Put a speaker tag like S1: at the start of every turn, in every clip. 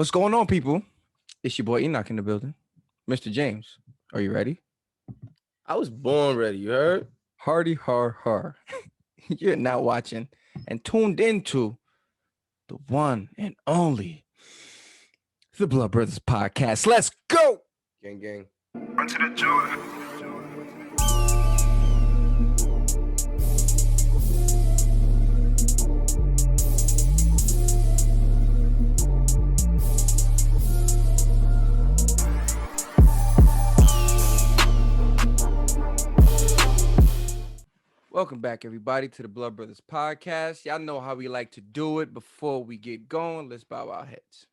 S1: What's going on, people? It's your boy Enoch in the building. Mr. James, are you ready?
S2: I was born ready, you heard?
S1: Hardy har har. You're now watching and tuned into the one and only the Blood Brothers podcast. Let's go.
S2: Gang, gang.
S3: Run to the Jordan.
S1: Welcome back, everybody, to the Blood Brothers podcast. Y'all know how we like to do it. Before we get going, let's bow our heads.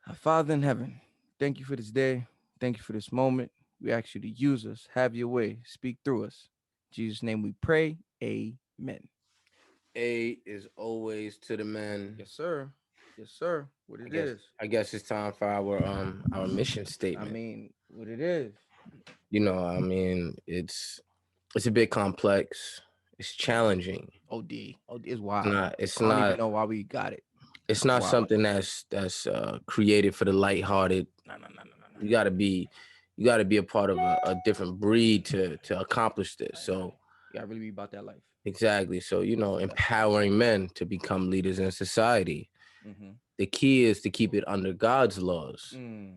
S1: Our Father in heaven, thank you for this day. Thank you for this moment. We ask you to use us, have your way, speak through us. In Jesus' name we pray. Amen.
S2: A is always to the men.
S1: Yes, sir. Yes, sir. What it is.
S2: I guess it's time for our mission statement.
S1: I mean, what it is.
S2: It's a bit complex. It's challenging.
S1: OD is wild.
S2: It's
S1: I don't
S2: not
S1: even know why we got it.
S2: It's not
S1: Wow.
S2: something that's created for the lighthearted.
S1: No.
S2: You gotta be a part of a different breed to accomplish this. So
S1: You gotta really be about that life.
S2: exactly. So empowering men to become leaders in society.
S1: Mm-hmm.
S2: The key is to keep it under God's laws.
S1: Mm.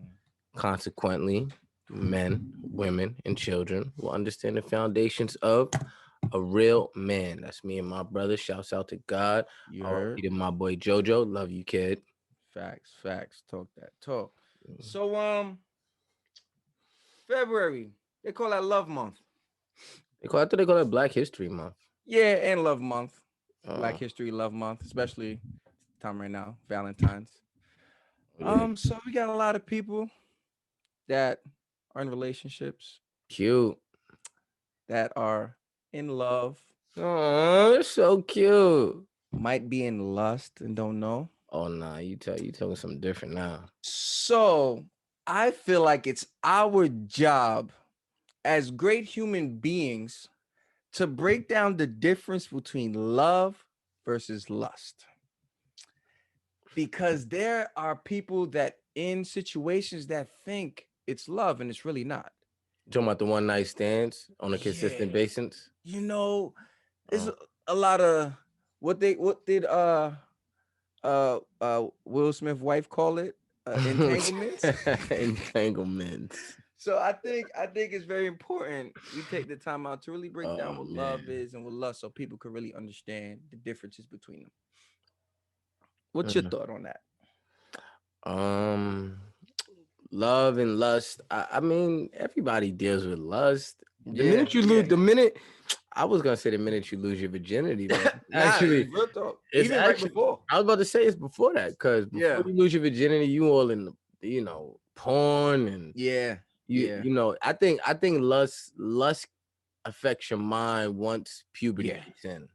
S2: Consequently, men, women, and children will understand the foundations of a real man. That's me and my brother. Shouts out to God.
S1: You heard?
S2: R.I.P. to my boy Jojo. Love you, kid.
S1: Facts. Talk that talk. So February, they call that Love Month.
S2: I thought they call it Black History Month.
S1: Yeah, and Love Month.
S2: Oh,
S1: Black History Love Month, especially time right now, Valentine's.
S2: yeah.
S1: So we got a lot of people that are in relationships,
S2: Cute.
S1: that are in love,
S2: Oh, they're so cute.
S1: might be in lust and don't know.
S2: Oh nah, you talking something different now.
S1: So I feel like it's our job as great human beings to break down the difference between love versus lust. Because there are people that in situations that think it's love and it's really not.
S2: You talking about the one night stands on a consistent
S1: Yeah.
S2: basis?
S1: You know, it's
S2: Oh.
S1: a lot of what did Will Smith wife call it? Entanglements.
S2: Entanglements.
S1: So I think it's very important we take the time out to really break down
S2: Oh,
S1: what love
S2: man.
S1: is and what lust, so people can really understand the differences between them. What's your thought on that?
S2: Love and lust. I mean, everybody deals with lust. The
S1: Yeah,
S2: minute you
S1: yeah.
S2: lose, I was gonna say the minute you lose your virginity, but actually,
S1: real talk.
S2: it's
S1: Even right
S2: actually-
S1: before.
S2: I was about to say it's before that, because before
S1: Yeah.
S2: you lose your virginity, you all in the, porn and
S1: Yeah,
S2: I think lust affects your mind once puberty
S1: Yeah.
S2: kicks in.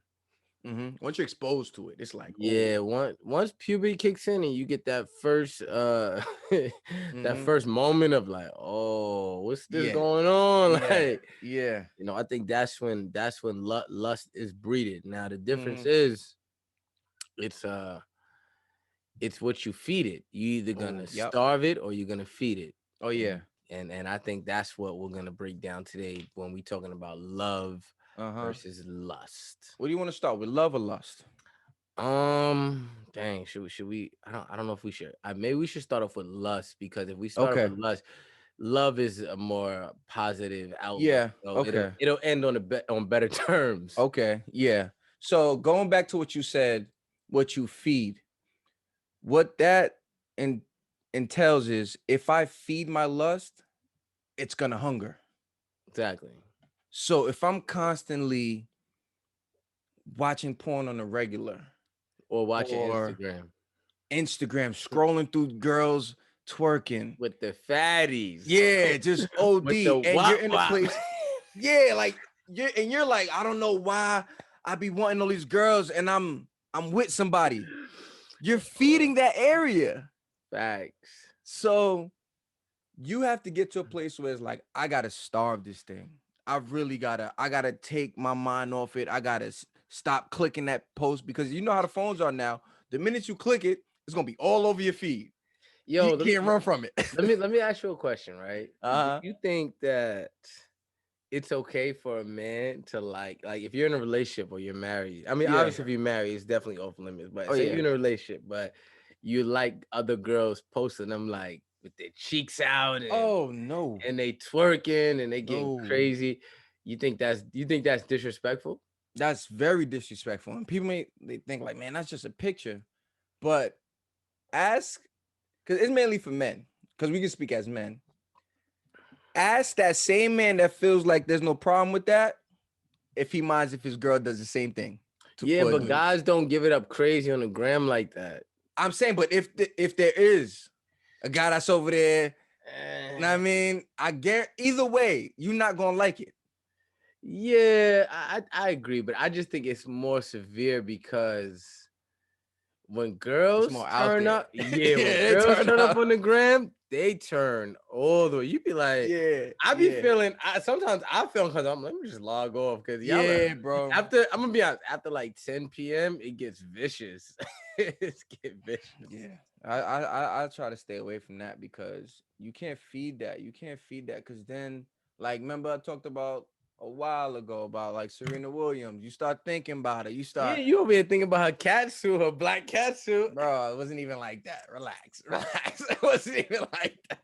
S1: Once you're exposed to it, it's like
S2: Yeah, once puberty kicks in and you get that first that first moment of like, oh, what's this
S1: Yeah.
S2: going on?
S1: Yeah.
S2: Like,
S1: yeah,
S2: I think that's when lust is breeded. Now the difference
S1: Mhm.
S2: is it's what you feed it. You either gonna
S1: Ooh, yep.
S2: starve it or you're gonna feed it.
S1: Oh yeah.
S2: And I think that's what we're gonna break down today when we talking about love versus lust.
S1: What do you want to start with, love or lust?
S2: Dang, should we? I don't know if we should. Maybe we should start off with lust, because if we start off with lust, love is a more positive outlook.
S1: Yeah,
S2: So
S1: okay.
S2: It'll end on better terms.
S1: Okay, yeah. So going back to what you said, what you feed, what that entails is if I feed my lust, it's gonna hunger.
S2: Exactly.
S1: So if I'm constantly watching porn on a regular,
S2: Or watching
S1: Or-
S2: Instagram
S1: scrolling through girls twerking,
S2: with the fatties.
S1: yeah, just OD,
S2: With the
S1: and you're in a
S2: wop-wop.
S1: place, yeah, like you're like, I don't know why I be wanting all these girls, and I'm with somebody. You're feeding that area.
S2: Facts.
S1: So you have to get to a place where it's like, I gotta starve this thing. I gotta take my mind off it. I gotta stop clicking that post, because you know how the phones are now. The minute you click it, It's gonna be all over your feed.
S2: Yo,
S1: You can't run from it.
S2: let me ask you a question, right? Do
S1: Uh-huh.
S2: you think that it's okay for a man to like if you're in a relationship or you're married? I mean,
S1: Yeah.
S2: obviously if you're married, it's definitely off limits. But
S1: Oh
S2: say
S1: yeah.
S2: you're in a relationship, but you like other girls posting them like with their cheeks out
S1: Oh no.
S2: and they twerking and they getting
S1: No.
S2: crazy. You think that's disrespectful?
S1: That's very disrespectful. And people they think like, man, that's just a picture. But ask, because it's mainly for men, because we can speak as men. Ask that same man that feels like there's no problem with that if he minds if his girl does the same thing
S2: Yeah,
S1: for his
S2: but
S1: nudes.
S2: guys don't give it up crazy on the gram like that.
S1: I'm saying, but if there is a guy that's over there, you know what I
S2: Eh,
S1: mean, I guarantee either way, you're not gonna like it.
S2: Yeah, I agree, but I just think it's more severe because when
S1: It's
S2: girls
S1: more out
S2: turn
S1: there.
S2: up, yeah, when
S1: Yeah, they
S2: girls
S1: turn
S2: turn up
S1: out.
S2: on the gram, they turn all the way. You be like,
S1: Yeah,
S2: I be
S1: yeah,
S2: feeling. Sometimes I feel because I'm. Let me just log off because y'all.
S1: yeah, bro.
S2: After I'm gonna be honest, after like 10 p.m., it gets vicious. It's get vicious.
S1: Yeah, I try to stay away from that because you can't feed that. You can't feed that because then, like, remember I talked about a while ago about like Serena Williams. You start thinking about it. You
S2: Yeah,
S1: start,
S2: you over here thinking about her cat suit, her black cat suit.
S1: bro. It wasn't even like that. Relax, relax. It wasn't even like that.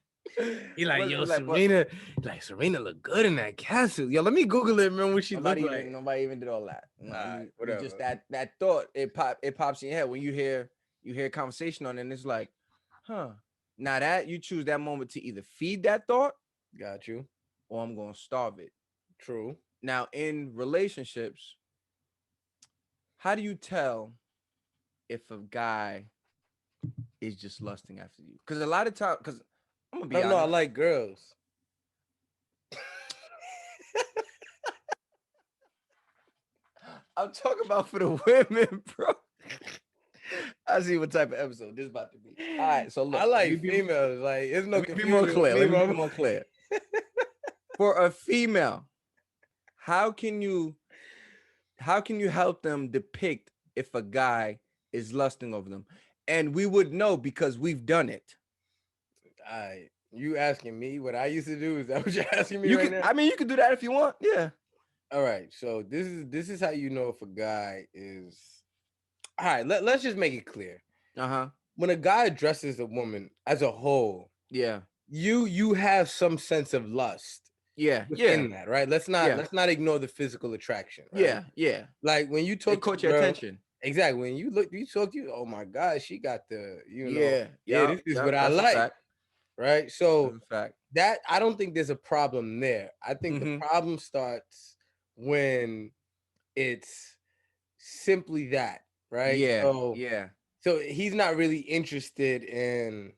S2: He
S1: It
S2: like,
S1: wasn't
S2: yo,
S1: even like, but
S2: Serena look good in that cat suit. Yo, let me Google it, man, what she look like.
S1: nobody even did all that.
S2: All right,
S1: You
S2: whatever.
S1: just that thought it pops in your head when you hear a conversation on it and it's like, huh. Now that you choose that moment to either feed that thought
S2: Got you.
S1: or I'm gonna starve it.
S2: True.
S1: Now, in relationships, how do you tell if a guy is just lusting after you? Because a lot of times, because I'm gonna
S2: I
S1: be
S2: don't know. I
S1: honest,
S2: like girls.
S1: I'm talking about for the women, bro. I see what type of episode this is about to be. All right, so
S2: I
S1: look,
S2: like females. Like, it's no
S1: let me be more
S2: confusion with
S1: clear.
S2: me,
S1: Let me be
S2: bro.
S1: more clear. For a female, how can you help them depict if a guy is lusting over them? And we would know because we've done it.
S2: All right. You asking me what I used to do? Is that what you're asking me
S1: You
S2: right
S1: can,
S2: now?
S1: I mean, you can do that if you want. Yeah.
S2: All right. So this is how you know if a guy is all right. Let's just make it clear.
S1: Uh-huh.
S2: When a guy addresses a woman as a whole,
S1: Yeah.
S2: you have some sense of lust
S1: Yeah. Yeah.
S2: within that, right? Let's not
S1: Yeah.
S2: let's not ignore the physical attraction, right?
S1: Yeah. Yeah.
S2: Like when you
S1: It
S2: talk to a
S1: caught your
S2: girl,
S1: attention.
S2: exactly. When you talk to you, oh my God, she got the,
S1: Yeah.
S2: yeah,
S1: Yeah.
S2: this is
S1: Yeah.
S2: what I
S1: That's a
S2: like,
S1: fact.
S2: right?
S1: That's
S2: So
S1: a fact.
S2: that I don't think there's a problem there. I think the
S1: Mm-hmm.
S2: problem starts when it's simply that, right?
S1: Yeah.
S2: So
S1: Yeah.
S2: so he's not really interested in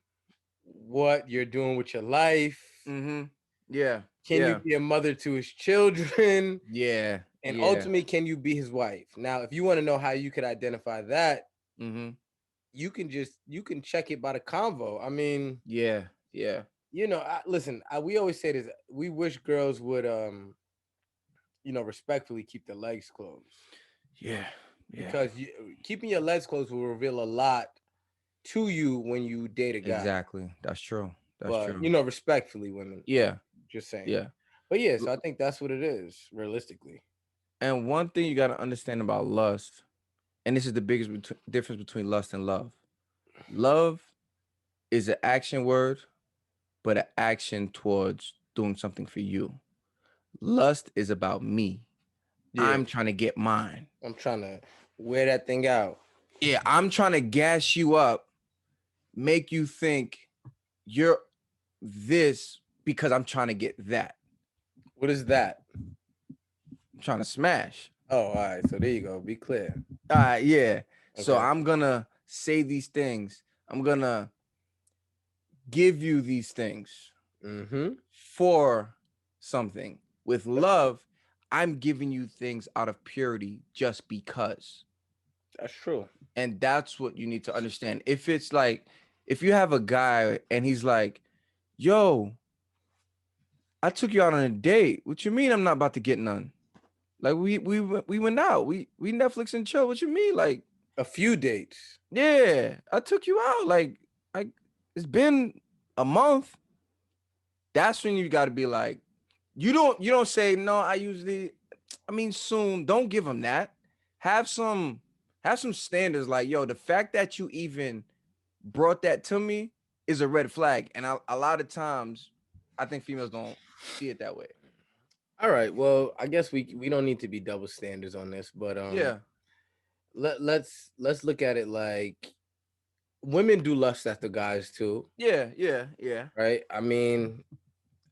S2: what you're doing with your life.
S1: Mm-hmm. Yeah.
S2: Can you
S1: Yeah.
S2: be a mother to his children?
S1: Yeah.
S2: And
S1: Yeah.
S2: ultimately, can you be his wife? Now, if you want to know how you could identify that,
S1: Mm-hmm.
S2: you can check it by the convo. I mean,
S1: Yeah. Yeah.
S2: listen, we always say this. We wish girls would respectfully keep their legs closed
S1: Yeah. Yeah.
S2: because keeping your legs closed will reveal a lot to you when you date a guy.
S1: Exactly. That's true. That's
S2: But
S1: true.
S2: respectfully, women,
S1: Yeah.
S2: just saying.
S1: Yeah.
S2: But yeah, so I think that's what it is, realistically.
S1: And one thing you got to understand about lust, and this is the biggest difference between lust and love. Love is an action word, but an action towards doing something for you. Lust is about me.
S2: Yeah,
S1: I'm trying to get mine.
S2: I'm trying to wear that thing out.
S1: Yeah, I'm trying to gas you up, make you think you're this because I'm trying to get that.
S2: What is that?
S1: I'm trying to smash.
S2: Oh, all right. So there you go. Be clear.
S1: All right, yeah. So
S2: Okay.
S1: I'm gonna say these things. I'm gonna give you these things
S2: Mm-hmm.
S1: for something. With love, I'm giving you things out of purity just because.
S2: That's true.
S1: And that's what you need to understand. If it's like, if you have a guy and he's like, yo, I took you out on a date. What you mean I'm not about to get none? Like we went out. We Netflix and chill. What you mean? Like,
S2: A few dates.
S1: Yeah, I took you out. Like it's been a month. That's when you got to be like, you don't say no. I usually, I mean, soon. Don't give them that. Have some have some standards. Like, yo, the fact that you even brought that to me is a red flag. And a lot of times, I think females don't see it that way.
S2: All right. Well, I guess we don't need to be double standards on this, but
S1: Yeah,
S2: let's look at it like women do lust after guys too,
S1: yeah, yeah, yeah.
S2: right? I mean,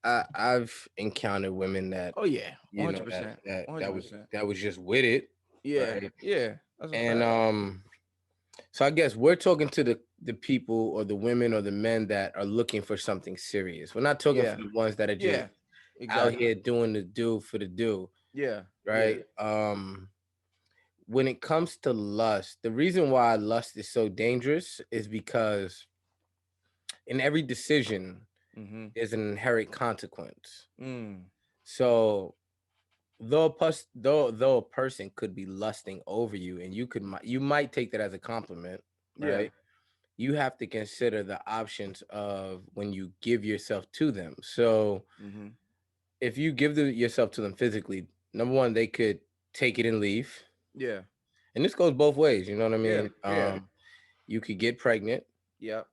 S2: I've encountered women that
S1: Oh yeah,
S2: you
S1: one
S2: know
S1: hundred percent, one hundred percent.
S2: that was just with it,
S1: Yeah,
S2: right?
S1: yeah, that's a
S2: And
S1: fact.
S2: so I guess we're talking to the people or the women or the men that are looking for something serious. We're not talking for
S1: Yeah,
S2: the ones that are just
S1: yeah,
S2: out
S1: exactly.
S2: here doing the do for the do,
S1: Yeah, yeah.
S2: right? When it comes to lust, the reason why lust is so dangerous is because in every decision
S1: Mm-hmm.
S2: there's an inherent consequence.
S1: Mm.
S2: So though a person could be lusting over you and you might take that as a compliment,
S1: Yeah.
S2: right? You have to consider the options of when you give yourself to them. So
S1: Mm-hmm.
S2: if you give yourself to them physically, number one, they could take it and leave.
S1: Yeah.
S2: And this goes both ways, you know what I
S1: Yeah.
S2: mean?
S1: Yeah.
S2: You could get pregnant,
S1: Yep.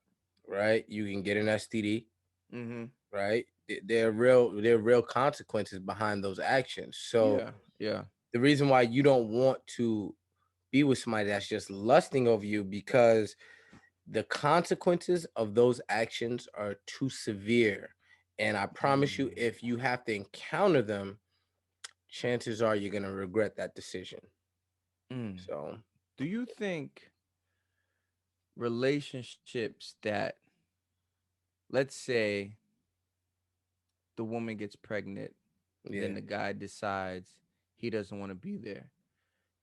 S2: right? You can get an STD,
S1: Mm-hmm.
S2: right? There are real consequences behind those actions. So
S1: Yeah. Yeah.
S2: the reason why you don't want to be with somebody that's just lusting over you because the consequences of those actions are too severe. And I promise you,
S1: Mm.
S2: if you have to encounter them, chances are you're gonna regret that decision.
S1: Mm.
S2: So
S1: Do you think relationships that, let's say, the woman gets pregnant, then
S2: yeah.
S1: the guy decides he doesn't want to be there?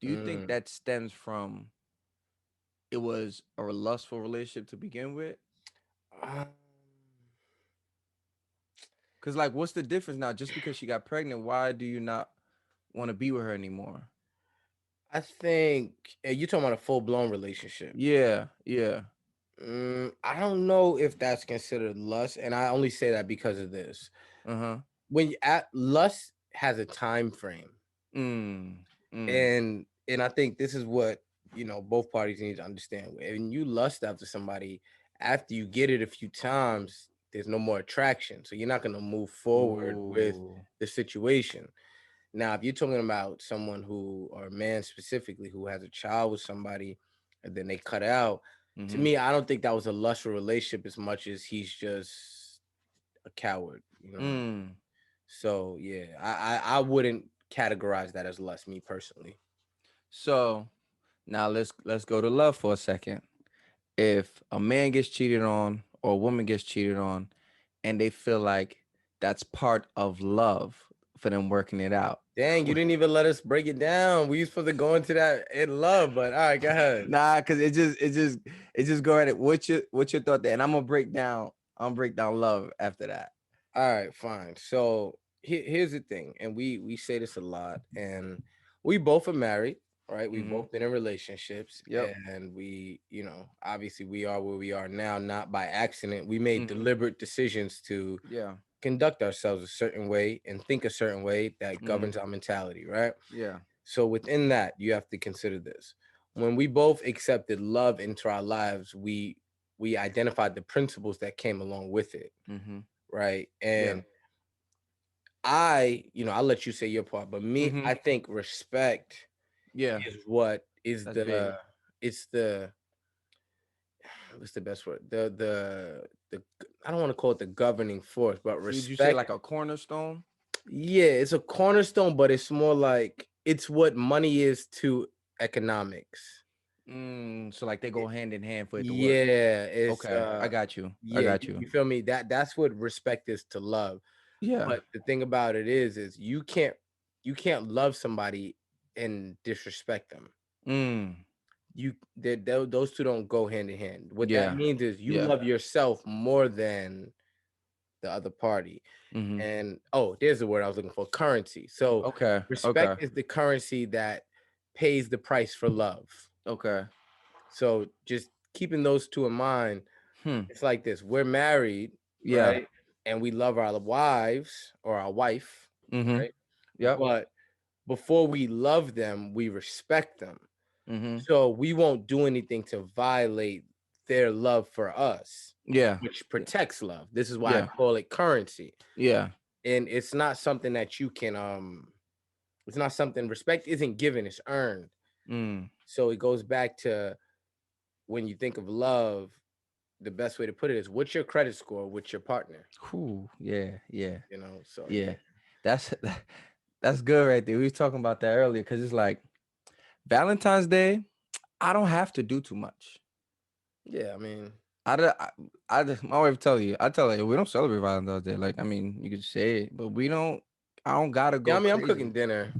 S1: Do you think
S2: Mm.
S1: that stems from it was a lustful relationship to begin with?
S2: Um,
S1: Because, like, what's the difference now? Just because she got pregnant, why do you not want to be with her anymore?
S2: I think you're talking about a full blown relationship.
S1: Yeah, yeah.
S2: I don't know if that's considered lust, and I only say that because of this.
S1: Uh-huh.
S2: When you at lust has a time frame,
S1: Mm. Mm.
S2: and I think this is what both parties need to understand. When you lust after somebody, after you get it a few times, there's no more attraction, so you're not gonna move forward with
S1: Ooh.
S2: the situation. Now, if you're talking about someone who, or a man specifically, who has a child with somebody and then they cut out, to
S1: Mm-hmm.
S2: me, I don't think that was a lustful relationship as much as he's just a coward, you know.
S1: Mm.
S2: So yeah, I wouldn't categorize that as lust, me personally.
S1: So now let's go to love for a second. If a man gets cheated on or a woman gets cheated on and they feel like that's part of love for them working it out.
S2: Dang, you didn't even let us break it down. We supposed to go into that in love, but all right, go ahead.
S1: Nah, cause it just go at it. What's your thought there? And I'm gonna break down love after that.
S2: All right, fine. So here's the thing, and we say this a lot, and we both are married, right? We've
S1: Mm-hmm.
S2: both been in relationships,
S1: Yep.
S2: and obviously we are where we are now, not by accident. We made
S1: Mm-hmm.
S2: deliberate decisions to
S1: Yeah.
S2: conduct ourselves a certain way and think a certain way that
S1: Mm-hmm.
S2: governs our mentality, right?
S1: Yeah.
S2: So within that, you have to consider this. When we both accepted love into our lives, we identified the principles that came along with it,
S1: Mm-hmm.
S2: right?
S1: Yeah.
S2: And I'll let you say your part, but me,
S1: Mm-hmm.
S2: I think respect
S1: Yeah.
S2: is what is
S1: That's big.
S2: it's the what's the best word? The I don't want to call it the governing force, but
S1: Would you say
S2: respect,
S1: like a cornerstone?
S2: yeah, it's a cornerstone, but it's more like it's what money is to economics.
S1: So like they go hand in hand for it to work.
S2: Yeah, it's
S1: Okay, I got you. I
S2: yeah,
S1: got
S2: you
S1: you.
S2: feel me? That's what respect is to love.
S1: Yeah.
S2: But the thing about it is you can't love somebody and disrespect them.
S1: Mm.
S2: Those two don't go hand in hand. What that
S1: Yeah.
S2: means is you
S1: Yeah.
S2: love yourself more than the other party.
S1: Mm-hmm.
S2: And oh, there's the word I was looking for, currency. So
S1: Okay.
S2: respect
S1: Okay.
S2: is the currency that pays the price for love.
S1: Okay.
S2: So just keeping those two in mind,
S1: Hmm.
S2: it's like this. We're married,
S1: Yeah.
S2: right? And we love our wives or our wife,
S1: Mm-hmm.
S2: right?
S1: Yep.
S2: But before we love them, we respect them.
S1: Mm-hmm.
S2: So we won't do anything to violate their love for us,
S1: Yeah.
S2: which protects love. This is why I
S1: Yeah.
S2: call it currency.
S1: Yeah.
S2: And it's not something that you can it's not something, respect isn't given, it's earned.
S1: Mm.
S2: So it goes back to, when you think of love, the best way to put it is, what's your credit score with your partner?
S1: Cool. Yeah. Yeah.
S2: So
S1: Yeah. That's that's good right there. We was talking about that earlier because it's like Valentine's Day. I don't have to do too much.
S2: yeah, I mean,
S1: My wife tell you, I tell her we don't celebrate Valentine's Day. Like, I mean, you could say it, but we don't. I don't gotta
S2: yeah, I
S1: go
S2: mean, I'm
S1: crazy.
S2: cooking dinner.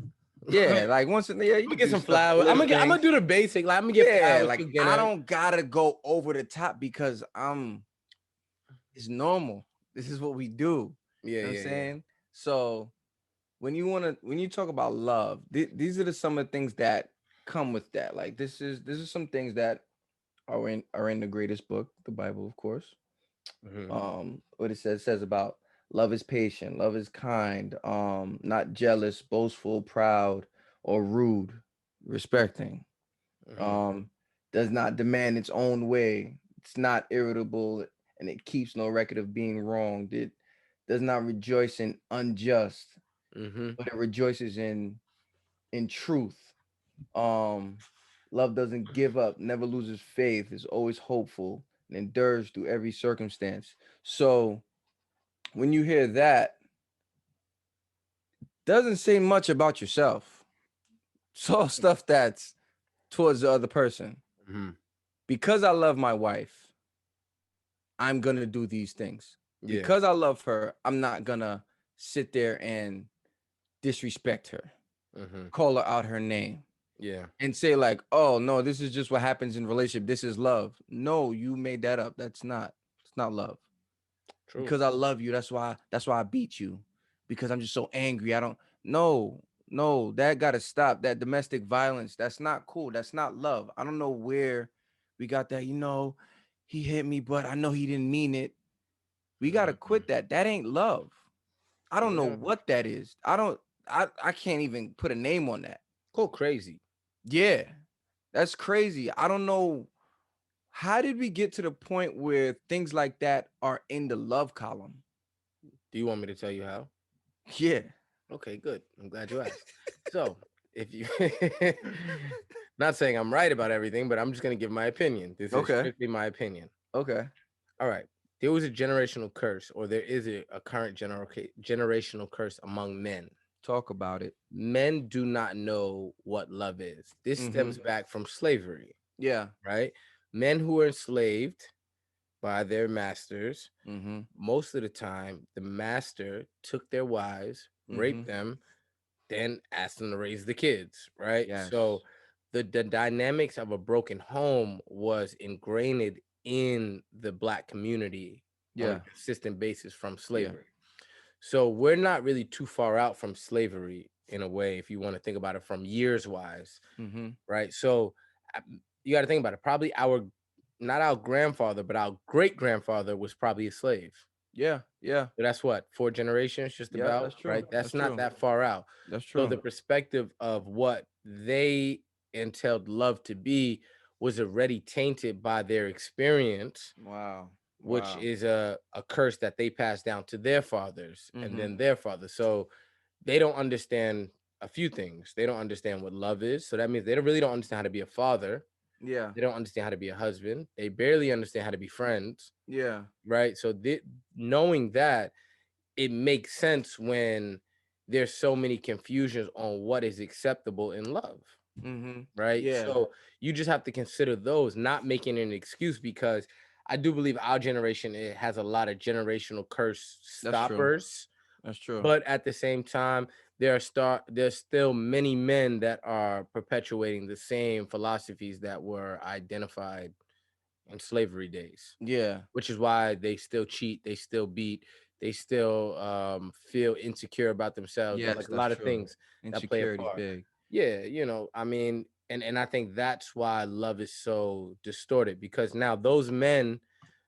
S1: Yeah, like once in yeah,
S2: I'm
S1: you
S2: gonna
S1: could
S2: get
S1: do
S2: some
S1: stuff,
S2: flowers.
S1: little
S2: I'm gonna
S1: things.
S2: do the basic. Like, I'm gonna get
S1: Yeah,
S2: flowers,
S1: like
S2: cook
S1: I
S2: dinner.
S1: don't gotta go over the top because it's normal. This is what we do.
S2: Yeah,
S1: You know what I'm
S2: yeah, yeah.
S1: saying? So when you talk about love, these are some of the things that come with that. Like this is some things that are in the greatest book, the Bible, of course.
S2: Hmm.
S1: What it says about love is patient, love is kind, not jealous, boastful, proud, or rude, respecting,
S2: Hmm.
S1: um, does not demand its own way, it's not irritable, and it keeps no record of being wronged. It does not rejoice in unjust,
S2: Hmm.
S1: but it rejoices in truth. um Love doesn't give up, never loses faith, is always hopeful, and endures through every circumstance. So when you hear that, doesn't say much about yourself. It's all stuff that's towards the other person.
S2: Hmm.
S1: Because I love my wife, I'm gonna do these things.
S2: Yeah.
S1: Because I love her, I'm not gonna sit there and disrespect her,
S2: Hmm.
S1: call her out her name,
S2: Yeah.
S1: and say like, "Oh no, this is just what happens in relationship. This is love." No, you made that up. That's not. It's not love.
S2: True.
S1: Because I love you. That's why I beat you. Because I'm just so angry. I don't. No, no, that gotta stop. That domestic violence. That's not cool. That's not love. I don't know where we got that. He hit me, but I know he didn't mean it. We gotta
S2: Mhm.
S1: quit that. That ain't love. I don't know
S2: Yeah.
S1: what that is. I don't. I can't even put a name on that.
S2: Go crazy.
S1: Yeah, that's crazy. I don't know. How did we get to the point where things like that are in the love column?
S2: Do you want me to tell you how?
S1: Yeah.
S2: Okay, good. I'm glad you asked. So, if you not saying I'm right about everything, but I'm just gonna give my opinion. This is
S1: Okay.
S2: strictly my opinion.
S1: Okay.
S2: All right. There was a generational curse, or there is a current generational curse among men.
S1: Talk about it.
S2: Men do not know what love is. This
S1: Mm-hmm.
S2: stems back from slavery,
S1: Yeah.
S2: right? Men who were enslaved by their masters,
S1: Mm-hmm.
S2: most of the time, the master took their wives,
S1: Mm-hmm.
S2: raped them, then asked them to raise the kids, right?
S1: Yes.
S2: So the dynamics of a broken home was ingrained in the black community on a
S1: Yeah.
S2: consistent basis from
S1: Yeah.
S2: slavery. So we're not really too far out from slavery in a way, if you want to think about it from years wise,
S1: Mm-hmm.
S2: right? So you got to think about it. Probably our, not our grandfather, but our great grandfather was probably a slave.
S1: Yeah. Yeah.
S2: So that's what, 4 generations, just
S1: Yep.
S2: about,
S1: That's true.
S2: right? That's
S1: That's
S2: not
S1: true.
S2: that far out.
S1: That's
S2: So
S1: true.
S2: the perspective of what they entailed love to be was already tainted by their experience,
S1: Wow.
S2: which
S1: Wow.
S2: is a curse that they passed down to their fathers and
S1: Mm-hmm.
S2: then their fathers. So they don't understand a few things. They don't understand what love is. So that means they really don't understand how to be a father.
S1: Yeah.
S2: They don't understand how to be a husband. They barely understand how to be friends,
S1: Yeah.
S2: right? So knowing that, it makes sense when there's so many confusions on what is acceptable in love,
S1: Mm-hmm.
S2: right?
S1: Yeah.
S2: So you just have to consider those, not making an excuse, because I do believe our generation, it has a lot of generational curse
S1: That's true.
S2: stoppers,
S1: That's true.
S2: but at the same time, there's still many men that are perpetuating the same philosophies that were identified in slavery days,
S1: Yeah.
S2: which is why they still cheat, they still beat, they still feel insecure about themselves. There's
S1: Yes,
S2: like a
S1: that's
S2: lot of
S1: true.
S2: things that play a
S1: Insecurity is
S2: part.
S1: big.
S2: Yeah, I mean, And I think that's why love is so distorted, because now those men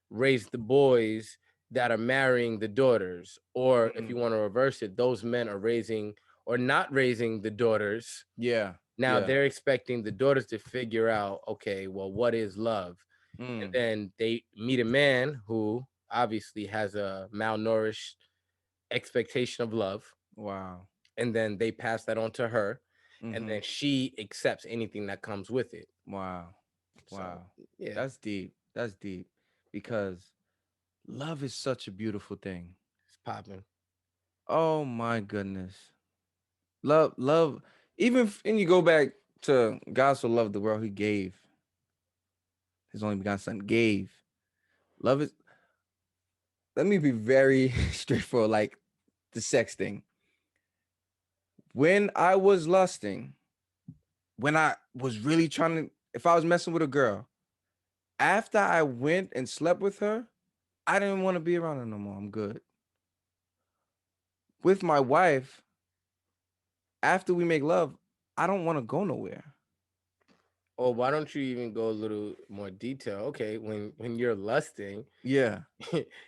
S2: raise the boys that are marrying the daughters, or if you
S1: Mm.
S2: want to reverse it, those men are raising or not raising the daughters.
S1: Yeah.
S2: Now
S1: Yeah.
S2: they're expecting the daughters to figure out, okay, well, what is love? And
S1: Mm.
S2: then they meet a man who obviously has a malnourished expectation of love,
S1: Wow.
S2: and then they pass that on to her, and
S1: Mm-hmm.
S2: then she accepts anything that comes with it.
S1: Wow.
S2: So
S1: Wow.
S2: yeah,
S1: That's deep. That's deep. Because love is such a beautiful thing.
S2: it's popping.
S1: Oh my goodness. Love. And you go back to God so loved the world, he gave his only begotten son. Gave. Love is, let me be very straightforward, like the sex thing. When I was lusting, when I was really trying to, if I was messing with a girl, after I went and slept with her, I didn't want to be around her no more. I'm good. With my wife, after we make love, I don't want to go nowhere.
S2: Or why don't you even go a little more detail? Okay, when you're lusting,
S1: Yeah.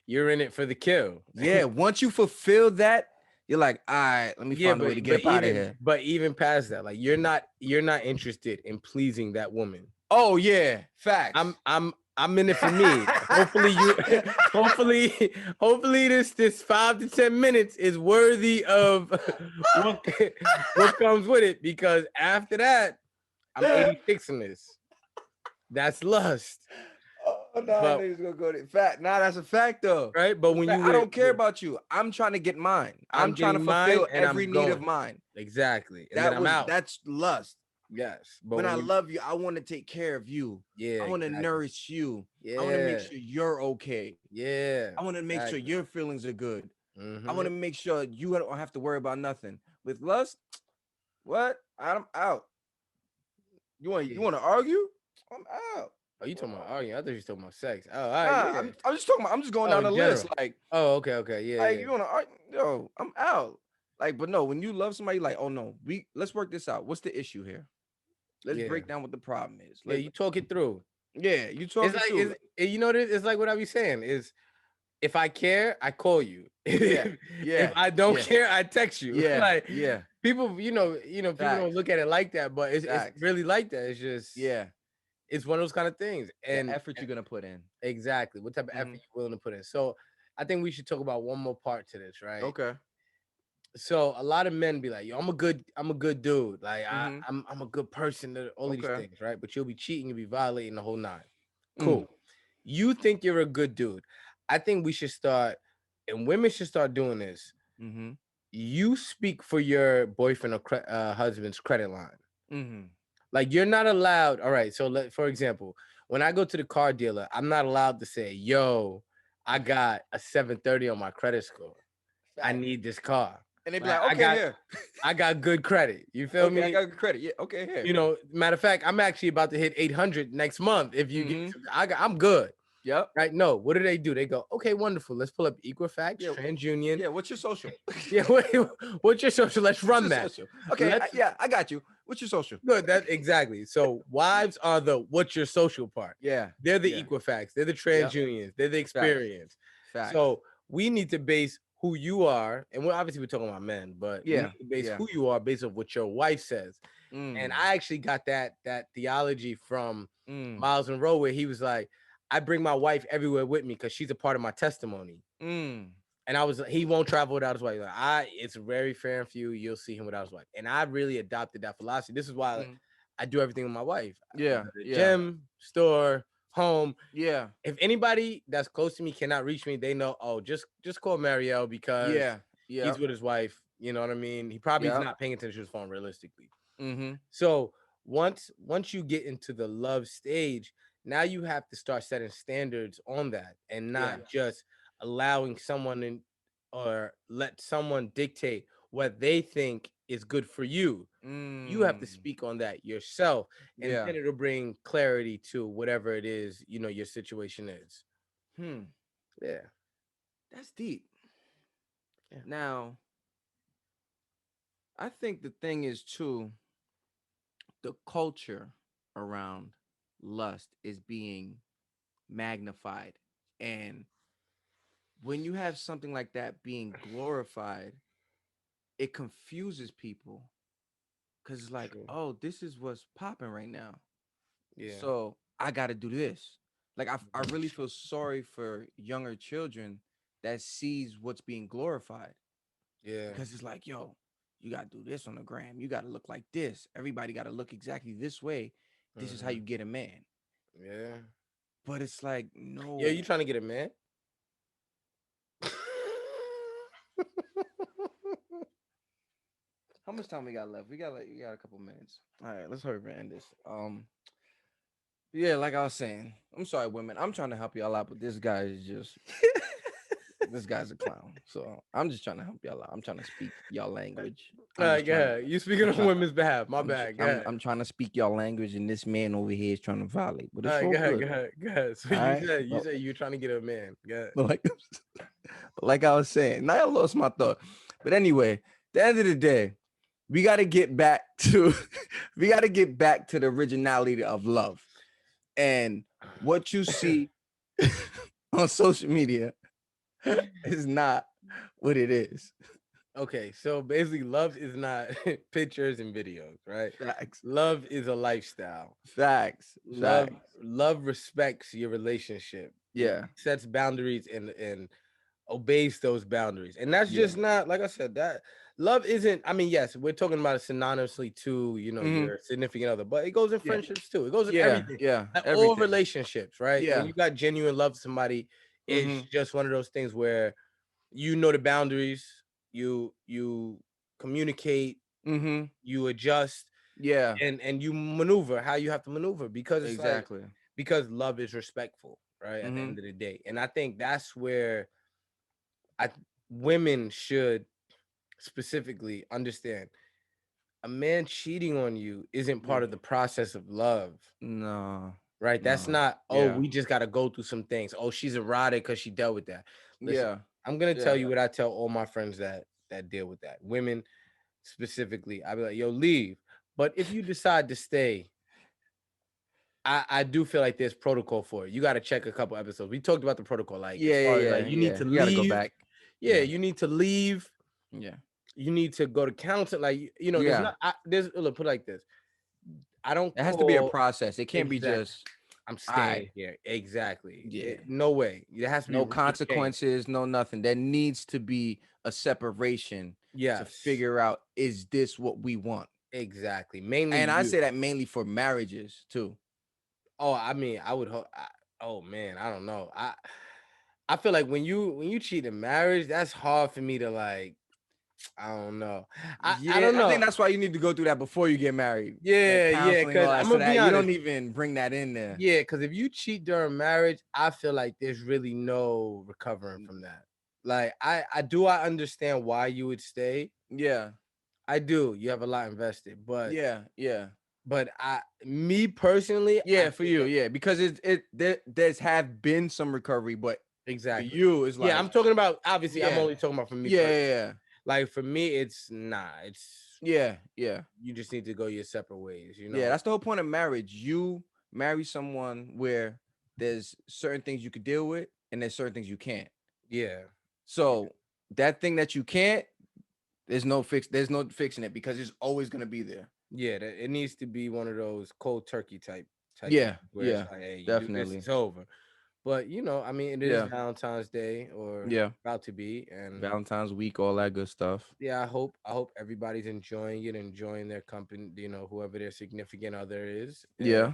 S2: you're in it for the kill.
S1: Yeah. Once you fulfill that, you're like, all right, let me
S2: Yeah,
S1: find a way to get up out of here.
S2: but even past that, like you're not interested in pleasing that woman.
S1: Oh yeah. Facts.
S2: I'm in it for me. Hopefully you hopefully hopefully this 5 to 10 minutes is worthy of what what comes with it, because after that I'm 86 in this. That's lust.
S1: Oh no, I
S2: But
S1: know he's gonna go to fact. Nah, that's a fact though.
S2: right, but
S1: That's a
S2: when
S1: fact.
S2: you
S1: I don't care
S2: with
S1: about you. I'm trying to get mine. I'm
S2: I'm
S1: trying to
S2: getting mine
S1: fulfill
S2: and
S1: every
S2: I'm
S1: need of
S2: going.
S1: mine.
S2: Exactly. And then I'm out.
S1: That's lust.
S2: Yes. But
S1: When I
S2: when you
S1: love you, I want to take care of you.
S2: yeah,
S1: I want to
S2: exactly.
S1: nourish you. I want to make
S2: Yeah.
S1: sure you're okay.
S2: Yeah.
S1: I want to make sure
S2: Exactly.
S1: your feelings are good. I want
S2: Mm-hmm.
S1: to make sure you don't have to worry about nothing. With lust, what? I'm out. You
S2: Yeah.
S1: want to argue? I'm out.
S2: Oh, you talking about arguing? I thought you was talking about sex. Oh, all right,
S1: Nah,
S2: yeah.
S1: I'm just talking about. I'm just going
S2: Oh,
S1: down
S2: in
S1: the list.
S2: general. Oh, okay, okay. Yeah,
S1: Like
S2: yeah.
S1: you want to argue? Yo, I'm out. Like, but no, when you love somebody, like, oh no, let's work this out. What's the issue here? Let's
S2: Yeah.
S1: break down what the problem is.
S2: Yeah, you talk it through.
S1: Yeah, you
S2: It's
S1: talk it
S2: like
S1: through.
S2: you know what it's like what I be saying is if I care, I call you.
S1: Yeah,
S2: If
S1: yeah,
S2: I don't
S1: yeah,
S2: care, I text you.
S1: yeah,
S2: Like
S1: yeah.
S2: people, people don't
S1: Facts,
S2: look at it like that, but it's
S1: facts.
S2: really like that. It's just
S1: Yeah,
S2: it's one of those kind of things.
S1: the
S2: And
S1: effort you're gonna put in.
S2: exactly what type of effort
S1: Hmm.
S2: you're willing to put in. So I think we should talk about one more part to this, right?
S1: Okay.
S2: So a lot of men be like, "Yo, I'm a good dude. Like
S1: Hmm.
S2: I'm a good person." All of these
S1: Okay.
S2: things, right? But you'll be cheating, you'll be violating the whole nine.
S1: Mm.
S2: Cool. You think you're a good dude. I think we should start, and women should start doing this.
S1: Hmm.
S2: You speak for your boyfriend or husband's credit line.
S1: Hmm.
S2: Like you're not allowed. All right. So for example, when I go to the car dealer, I'm not allowed to say, "Yo, I got a 730 on my credit score. I
S1: Facts.
S2: need this car."
S1: And they be
S2: Like
S1: like, okay, here.
S2: I got good credit. You feel
S1: Okay, I
S2: me?
S1: got good credit. Yeah. Okay, here.
S2: Matter of fact, I'm actually about to hit 800 next month. If you get,
S1: Hmm.
S2: I'm good.
S1: Yep.
S2: Right? No, what do? They go, okay, wonderful. Let's pull up Equifax,
S1: Yeah.
S2: TransUnion.
S1: Yeah. What's your social?
S2: Yeah, what's your social? Let's
S1: What's
S2: run
S1: your
S2: that.
S1: social? Okay.
S2: Let's
S1: Yeah, I got you. What's your social?
S2: good. That exactly. So wives are the what's your social part.
S1: Yeah.
S2: They're the
S1: Yeah.
S2: Equifax. They're the
S1: Yep.
S2: TransUnions. They're the
S1: Facts.
S2: experience.
S1: Facts.
S2: So we need to base who you are, and we're talking about men, but we
S1: Yeah.
S2: need to base
S1: Yeah.
S2: who you are based on what your wife says. And
S1: Mm.
S2: I actually got that theology from
S1: Mm.
S2: Miles Monroe, where he was like, I bring my wife everywhere with me because she's a part of my testimony.
S1: Mm.
S2: And he won't travel without his wife. Like, it's very fair and few. You'll see him without his wife. And I really adopted that philosophy. This is why
S1: Mm.
S2: I do everything with my wife. We
S1: Yeah.
S2: go to the
S1: Yeah.
S2: gym, store, home.
S1: Yeah.
S2: If anybody that's close to me cannot reach me, they know, oh, just call Marielle because
S1: Yeah.
S2: he's
S1: Yep.
S2: with his wife. You know what I mean? He probably is
S1: Yep.
S2: not paying attention to his phone realistically.
S1: Mm-hmm.
S2: So once you get into the love stage, now you have to start setting standards on that and
S1: Yeah.
S2: not just allowing someone in or let someone dictate what they think is good for you. You have to
S1: Mm.
S2: speak on that yourself, and
S1: Yeah.
S2: then it'll bring clarity to whatever it is, your situation is.
S1: Hmm.
S2: Yeah.
S1: That's deep.
S2: Yeah.
S1: Now, I think the thing is too, the culture around lust is being magnified. And when you have something like that being glorified, it confuses people because it's like,
S2: True.
S1: oh, this is what's popping right now.
S2: Yeah.
S1: So I got to do this. Like, I
S2: Mhm.
S1: really feel sorry for younger children that sees what's being glorified
S2: Yeah.
S1: because it's like, yo, you got to do this on the gram. You got to look like this. Everybody got to look exactly this way. This is how
S2: Hmm.
S1: you get a man.
S2: Yeah.
S1: But it's like,
S2: Yeah, you
S1: no.
S2: trying to get a man?
S1: How much time we got left? We got a couple minutes. All right, let's hurry and end this. Yeah, like I was saying, I'm sorry, women. I'm trying to help y'all out, but this guy is just this guy's a clown. So I'm just trying to help y'all out. I'm trying to speak y'all language.
S2: All
S1: I'm
S2: right,
S1: just
S2: go
S1: trying to.
S2: ahead. You
S1: I'm
S2: speaking on
S1: trying.
S2: women's behalf. My bad. Go ahead.
S1: I'm trying to speak y'all language, and this man over here is trying to violate. But
S2: All
S1: it's
S2: right,
S1: all
S2: go ahead.
S1: good.
S2: Go ahead. Go ahead. So
S1: All right.
S2: you said you're trying to get a man. Go ahead.
S1: But like, like I was saying, now I lost my thought. But anyway, at the end of the day, we got to get back to we got to get back to the originality of love. And what you see on social media is not what it is.
S2: Okay, so basically, love is not pictures and videos, right?
S1: Facts.
S2: Love is a lifestyle.
S1: Facts.
S2: Love
S1: Facts.
S2: love respects your relationship. It
S1: Yeah.
S2: sets boundaries and obeys those boundaries. And that's
S1: Yeah.
S2: just not like I said, that love isn't, I mean, yes, we're talking about it synonymously to,
S1: Hmm.
S2: your significant other, but it goes in
S1: Yeah.
S2: friendships too. It goes in
S1: Yeah.
S2: everything.
S1: Yeah.
S2: Like all
S1: Everything.
S2: relationships, right? When
S1: Yeah.
S2: you got genuine love for somebody, it's
S1: Hmm.
S2: just one of those things where you know the boundaries, you communicate,
S1: Hmm.
S2: you adjust,
S1: Yeah.
S2: and you maneuver how you have to maneuver, because it's like,
S1: Exactly.
S2: because love is respectful, right? At the
S1: Hmm.
S2: end of the day. And I think that's where I women should specifically understand a man cheating on you isn't
S1: Yeah.
S2: part of the process of love,
S1: No.
S2: right? That's
S1: No.
S2: not, oh,
S1: Yeah.
S2: we just got to go through some things. Oh, she's erotic because she dealt with that. Listen,
S1: Yeah.
S2: I'm gonna tell
S1: Yeah.
S2: you what I tell all my friends that deal with that. Women specifically, I be like, yo, leave. But if you decide to stay, I do feel like there's protocol for it. You got to check a couple episodes. We talked about the protocol, like as
S1: Yeah.
S2: far as
S1: Yeah.
S2: like you need
S1: Yeah.
S2: to
S1: You got to go
S2: leave.
S1: back.
S2: Yeah,
S1: Yeah.
S2: you need to leave.
S1: Yeah.
S2: You need to go to counseling. Like, there's
S1: Yeah.
S2: not, there's, look, put it like this. I don't
S1: It has to be a
S2: call
S1: process. It can't be
S2: exact.
S1: just,
S2: I'm
S1: all right.
S2: staying here. Exactly.
S1: Yeah.
S2: No way. There has to be
S1: No
S2: real change.
S1: consequences, no nothing. There needs to be a separation to
S2: Yes,
S1: figure out, is this what we want?
S2: exactly. Mainly
S1: And I
S2: you.
S1: say that mainly for marriages too.
S2: Oh, I mean, I would hope. Oh man, I don't know. I feel like when you cheat in marriage, that's hard for me to like. I don't know. I
S1: Yeah,
S2: don't
S1: I think
S2: know.
S1: that's why you need to go through that before you get married. That
S2: Yeah, yeah.
S1: counseling,
S2: Because
S1: all that,
S2: I'm
S1: so
S2: gonna be
S1: that you don't
S2: honest.
S1: even bring that in there.
S2: Yeah, because if you cheat during marriage, I feel like there's really no recovering from that. Like I understand why you would stay.
S1: Yeah,
S2: I do. You have a lot invested,
S1: yeah, yeah,
S2: but me personally, I
S1: yeah. For
S2: think
S1: you, yeah, because there's have been some recovery, but for
S2: exactly.
S1: you, it's
S2: Yeah,
S1: like,
S2: I'm talking about. Obviously, I'm
S1: yeah,
S2: only talking about for me
S1: yeah,
S2: personally.
S1: yeah,
S2: Like for me, it's nah. It's
S1: yeah, yeah,
S2: you just need to go your separate ways. You
S1: yeah.
S2: know.
S1: That's the whole point of marriage. You marry someone where there's certain things you could deal with, and there's certain things you can't.
S2: Yeah. Yeah.
S1: So that thing that you can't, there's no fixing it because it's always gonna be there.
S2: Yeah, it needs to be one of those cold turkey type
S1: Yeah,
S2: things where it's
S1: yeah,
S2: like, hey, you do this,
S1: definitely.
S2: it's over. But I mean, it is
S1: Yeah,
S2: Valentine's Day or
S1: yeah.
S2: about to be, and
S1: Valentine's week, all that good stuff.
S2: yeah, I hope everybody's enjoying it, enjoying their company, whoever their significant other is,
S1: Yeah.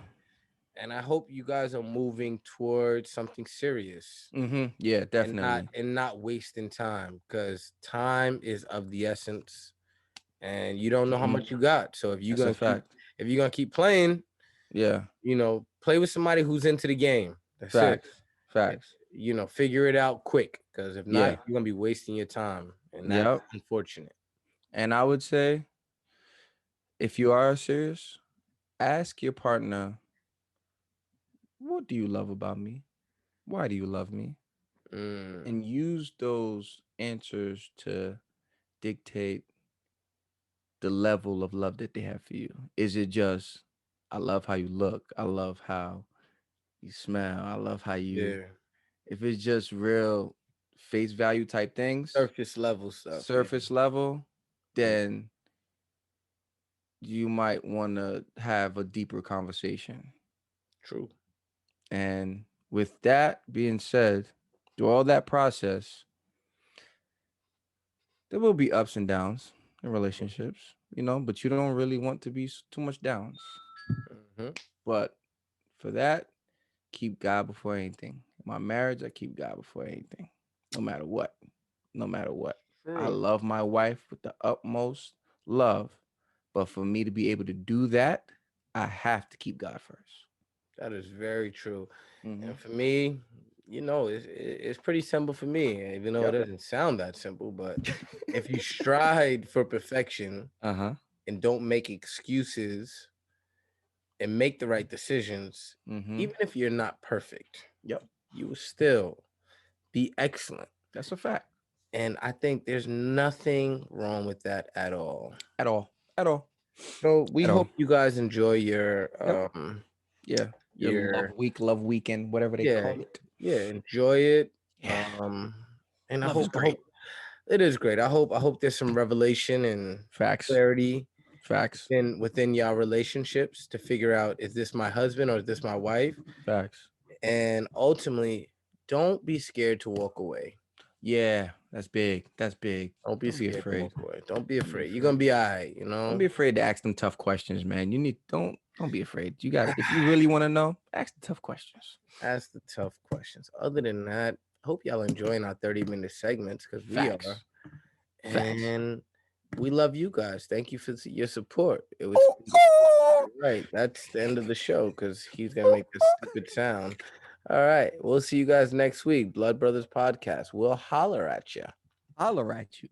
S2: and I hope you guys are moving towards something serious
S1: Mm-hmm. Yeah,
S2: and not
S1: definitely.
S2: and not wasting time, because time is of the essence, and you don't know how
S1: Hmm.
S2: much you got. So
S1: That's a fact.
S2: if you're gonna keep playing,
S1: Yeah.
S2: play with somebody who's into the game. That's it.
S1: Facts.
S2: Eh,
S1: Facts.
S2: Figure it out quick, because if not,
S1: Yeah.
S2: you're gonna be wasting your time, and that's
S1: Yep.
S2: unfortunate.
S1: And I would say, if you are serious, ask your partner, what do you love about me? Why do you love me?
S2: Mm,
S1: And use those answers to dictate the level of love that they have for you? Is it just, I love how you look, I love how you smell, I love how you,
S2: Yeah.
S1: if it's just real face value type things,
S2: Surface level stuff. Yeah.
S1: surface level,
S2: Yeah.
S1: then you might want to have a deeper conversation.
S2: True.
S1: And with that being said, through all that process, there will be ups and downs in relationships, but you don't really want to be too much downs.
S2: Hmm.
S1: But for that, keep God before anything. In my marriage, I keep God before anything, no matter what. No matter what. I
S2: True.
S1: love my wife with the utmost love. But for me to be able to do that, I have to keep God 1st.
S2: That is very true.
S1: Mm-hmm.
S2: And for me, it's pretty simple for me, even though it
S1: Yep.
S2: doesn't sound that simple. But if you strive for perfection
S1: Uh-huh.
S2: and don't make excuses and make the right decisions,
S1: Mm-hmm.
S2: even if you're not perfect,
S1: Yep.
S2: you will still be excellent.
S1: That's a fact.
S2: And I think there's nothing wrong with that at all.
S1: At all. At all.
S2: So we
S1: At all.
S2: hope you guys enjoy your
S1: Yep. Yeah. Your love
S2: your
S1: week, love weekend, whatever they
S2: yeah,
S1: call it.
S2: yeah, enjoy it.
S1: Yeah.
S2: Um and I
S1: Love is
S2: hope
S1: great.
S2: it is great. I hope there's some revelation and
S1: Facts.
S2: clarity
S1: Facts.
S2: within y'all relationships to figure out, is this my husband or is this my wife?
S1: Facts.
S2: And ultimately, don't be scared to walk away.
S1: Yeah, that's big. That's big.
S2: Don't be
S1: Don't be
S2: scared to
S1: afraid.
S2: walk away. Don't be
S1: Don't be
S2: afraid. You're gonna
S1: afraid.
S2: be all right,
S1: Don't be afraid to ask them tough questions, man. You need don't be afraid. You got if you really want to know, ask the tough questions.
S2: Ask the tough questions. Other than that, hope y'all enjoying our 30-minute segments, because we are.
S1: Facts. Facts.
S2: And we love you guys. Thank you for your support. It was
S1: Ooh, ooh.
S2: right. That's the end of the show because he's gonna make this stupid sound. All right. We'll see you guys next week. Blood Brothers Podcast. We'll holler at you.
S1: Holler at you.